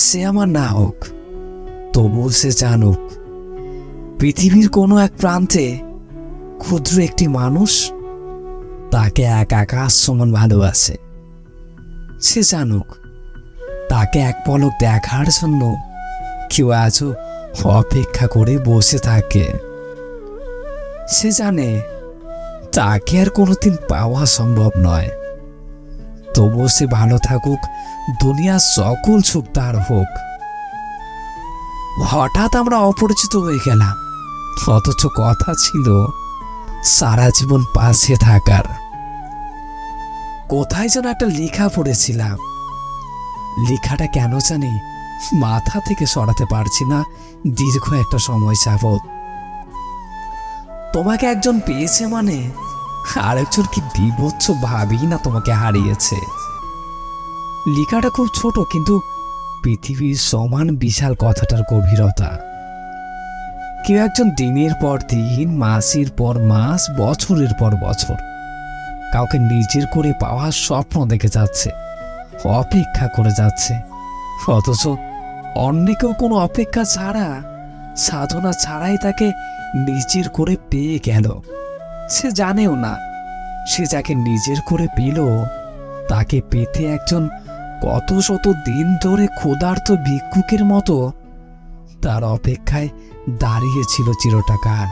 সে আমার না হোক, তবু সে জানুক পৃথিবীর কোনো এক প্রান্তে ক্ষুদ্র একটি মানুষ তাকে এক আকাশ সমান ভালোবাসে। সে জানুক তাকে এক পলক দেখার জন্য কেউ আজও অপেক্ষা করে বসে থাকে। সে জানে তাকে আর কোনোদিন পাওয়া সম্ভব নয়, তবুও সে ভালো থাকুক, দুনিয়ার সকল সুখ তার হোক। হঠাৎ আমরা অপরিচিত হয়ে গেলাম, অথচ কথা ছিল সারা জীবন পাশে থাকার। কোথায় যেন একটা লেখা পড়েছিলাম, লেখাটা কেন জানি মাথা থেকে সরাতে পারছি না দীর্ঘ একটা সময় যাবৎ। তোমাকে একজন পেয়েছে মানে আরেকজন কি বিভৎস ভাবেই না তোমাকে হারিয়েছে। লেখাটা খুব ছোট, কিন্তু পৃথিবীর সমান বিশাল কথাটার গভীরতা। কেউ একজন দিনের পর দিন, মাসের পর মাস, বছরের পর বছর কাউকে নিজের করে পাওয়ার স্বপ্ন দেখে যাচ্ছে, অপেক্ষা করে যাচ্ছে, অথচ অন্য কেউ কোনো অপেক্ষা ছাড়া, সাধনা ছাড়াই তাকে নিজের করে পেয়ে গেল। সে জানেও না সে যাকে নিজের করে পেল তাকে পেতে একজন কত শত দিন ধরে ক্ষুধার্ত ভিক্ষুকের মতো তার অপেক্ষায় দাঁড়িয়েছিল চিরটাকাল।